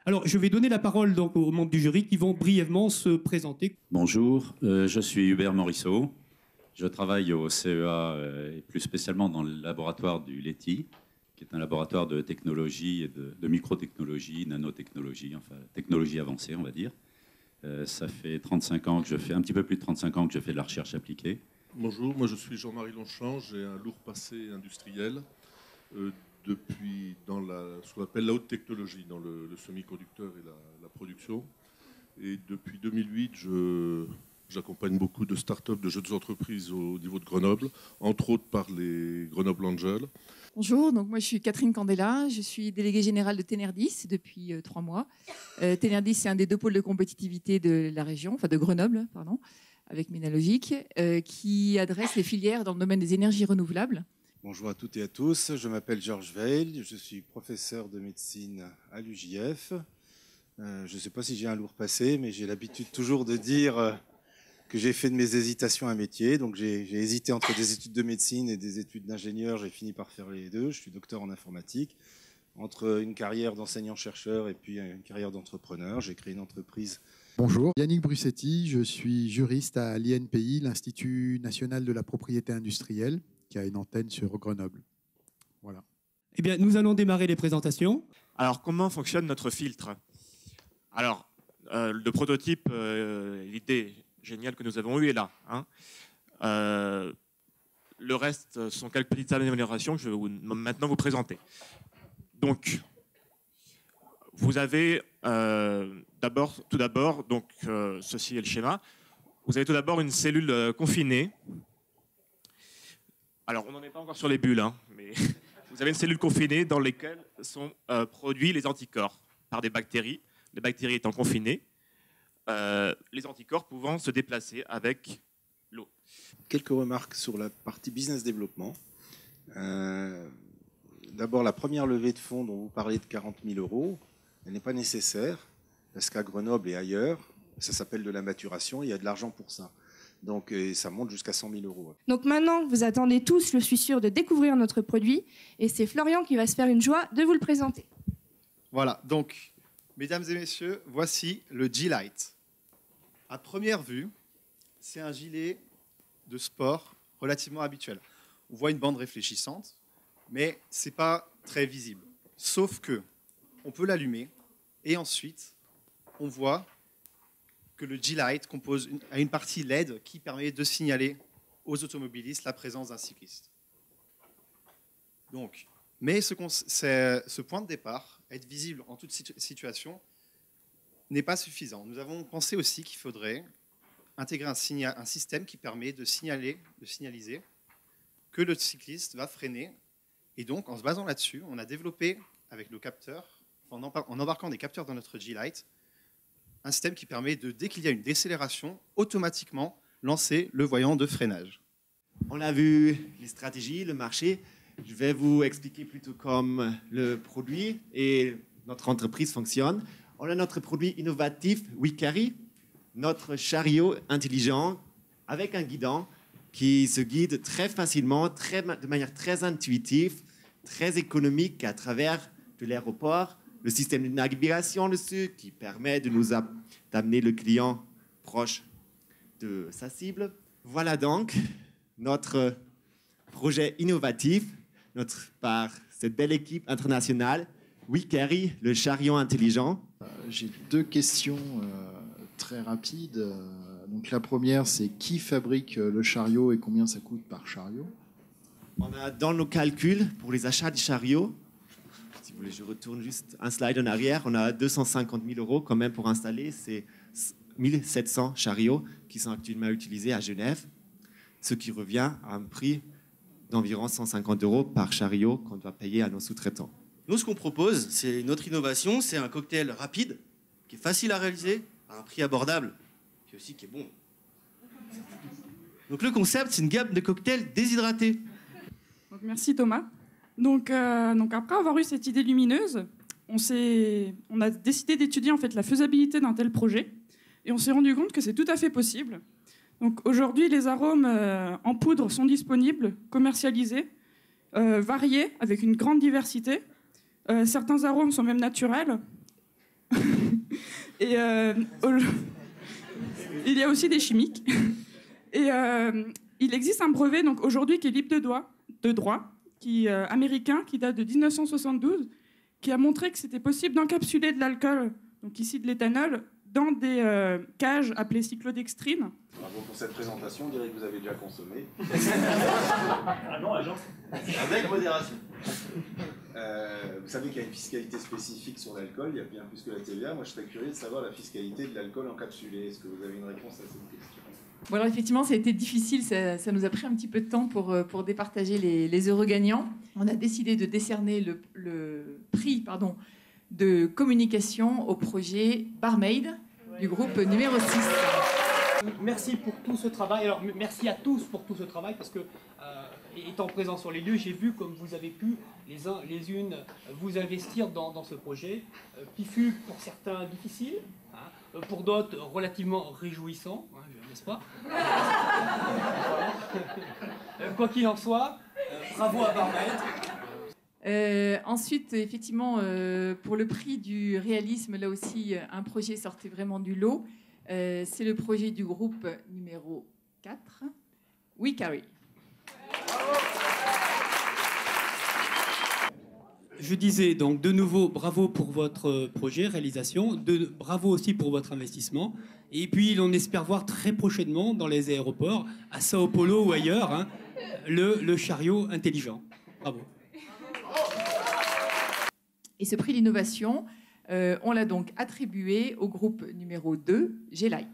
Alors, je vais donner la parole donc aux membres du jury qui vont brièvement se présenter. Bonjour, je suis Hubert Morisseau. Je travaille au CEA et plus spécialement dans le laboratoire du LETI, qui est un laboratoire de technologie et de microtechnologie, nanotechnologie, enfin technologie avancée, on va dire. Ça fait 35 ans que je fais, un petit peu plus de 35 ans que je fais de la recherche appliquée. Bonjour, moi je suis Jean-Marie Longchamp, j'ai un lourd passé industriel depuis dans ce qu'on appelle la haute technologie, dans le semi-conducteur et la production. Et depuis 2008, j'accompagne beaucoup de start-up, de jeunes entreprises au niveau de Grenoble, entre autres par les Grenoble Angels. Bonjour, donc moi je suis Catherine Candela, je suis déléguée générale de Tenerdis depuis 3 mois. Tenerdis, c'est un des 2 pôles de compétitivité de la région, enfin de Grenoble, pardon, avec Ménalogique, qui adresse les filières dans le domaine des énergies renouvelables. Bonjour à toutes et à tous, je m'appelle Georges Veil, je suis professeur de médecine à l'UJF. Je ne sais pas si j'ai un lourd passé, mais j'ai l'habitude toujours de dire que j'ai fait de mes hésitations un métier. Donc j'ai hésité entre des études de médecine et des études d'ingénieur, j'ai fini par faire les deux. Je suis docteur en informatique. Entre une carrière d'enseignant-chercheur et puis une carrière d'entrepreneur, j'ai créé une entreprise. Bonjour, Yannick Brussetti, je suis juriste à l'INPI, l'Institut national de la propriété industrielle, qui a une antenne sur Grenoble. Voilà. Eh bien, nous allons démarrer les présentations. Alors, comment fonctionne notre filtre? Alors, le prototype, l'idée géniale que nous avons eue est là. Hein. Le reste sont quelques petites améliorations que je vais maintenant vous présenter. Donc, vous avez tout d'abord, donc ceci est le schéma. Vous avez tout d'abord une cellule confinée. Alors, on n'en est pas encore sur les bulles, hein, mais vous avez une cellule confinée dans laquelle sont produits les anticorps par des bactéries. Les bactéries étant confinées, les anticorps pouvant se déplacer avec l'eau. Quelques remarques sur la partie business développement. D'abord, la première levée de fonds dont vous parlez de 40 000 €, elle n'est pas nécessaire, parce qu'à Grenoble et ailleurs, ça s'appelle de la maturation, il y a de l'argent pour ça. Donc ça monte jusqu'à 100 000 €. Donc maintenant, vous attendez tous, je suis sûre, de découvrir notre produit. Et c'est Florian qui va se faire une joie de vous le présenter. Voilà, donc, mesdames et messieurs, voici le G-Lite. À première vue, c'est un gilet de sport relativement habituel. On voit une bande réfléchissante, mais ce n'est pas très visible. Sauf que on peut l'allumer et ensuite, on voit que le G-Lite a une partie LED qui permet de signaler aux automobilistes la présence d'un cycliste. Donc, mais ce point de départ, être visible en toute situation, n'est pas suffisant. Nous avons pensé aussi qu'il faudrait intégrer un système qui permet de signaliser que le cycliste va freiner. Et donc, en se basant là-dessus, on a développé avec le capteur, en embarquant des capteurs dans notre G-Lite, un système qui permet de, dès qu'il y a une décélération, automatiquement lancer le voyant de freinage. On a vu les stratégies, le marché. Je vais vous expliquer plutôt comment le produit et notre entreprise fonctionne. On a notre produit innovatif, WeCarry, notre chariot intelligent avec un guidon qui se guide très facilement, de manière très intuitive, très économique à travers de l'aéroport. Le système de navigation dessus qui permet de nous d'amener le client proche de sa cible. Voilà donc notre projet innovatif par cette belle équipe internationale, WeCarry, le chariot intelligent. J'ai 2 questions très rapides. Donc la première, c'est qui fabrique le chariot et combien ça coûte par chariot? On a dans nos calculs pour les achats du chariot, si vous voulez, je retourne juste un slide en arrière, on a 250 000 € quand même pour installer ces 1700 chariots qui sont actuellement utilisés à Genève, ce qui revient à un prix d'environ 150 € par chariot qu'on doit payer à nos sous-traitants. Nous, ce qu'on propose, c'est notre innovation, c'est un cocktail rapide, qui est facile à réaliser, à un prix abordable, puis aussi qui est bon. Donc le concept, c'est une gamme de cocktails déshydratés. Donc, merci Thomas. Donc après avoir eu cette idée lumineuse, on a décidé d'étudier en fait la faisabilité d'un tel projet et on s'est rendu compte que c'est tout à fait possible. Donc aujourd'hui, les arômes en poudre sont disponibles, commercialisés, variés, avec une grande diversité. Certains arômes sont même naturels. Et il y a aussi des chimiques. Et il existe un brevet donc aujourd'hui qui est libre de droit, qui américain, qui date de 1972, qui a montré que c'était possible d'encapsuler de l'alcool, donc ici de l'éthanol, dans des cages appelées cyclodextrine. Bravo pour cette présentation, on dirait que vous avez déjà consommé. Ah non, agent. Avec modération. Vous savez qu'il y a une fiscalité spécifique sur l'alcool, il y a bien plus que la TVA. Moi, je serais curieux de savoir la fiscalité de l'alcool encapsulé. Est-ce que vous avez une réponse à cette question? Bon, alors effectivement, ça a été difficile, ça nous a pris un petit peu de temps pour départager les heureux gagnants. On a décidé de décerner le prix de communication au projet Barmaid du groupe numéro 6. Merci pour tout ce travail. Alors, merci à tous pour tout ce travail, parce que, étant présent sur les lieux, j'ai vu comme vous avez pu, les uns, les unes, vous investir dans ce projet, qui fut pour certains difficile, hein, pour d'autres relativement réjouissant, hein, n'est-ce pas? Quoi qu'il en soit, bravo à Barmaid. Ensuite, effectivement, pour le prix du réalisme, là aussi, un projet sortait vraiment du lot. C'est le projet du groupe numéro 4, We Carry. Je disais donc de nouveau bravo pour votre projet, réalisation, bravo aussi pour votre investissement. Et puis, on espère voir très prochainement dans les aéroports, à Sao Paulo ou ailleurs, hein, le chariot intelligent. Bravo. Et ce prix d'innovation, on l'a donc attribué au groupe numéro 2, G-Light.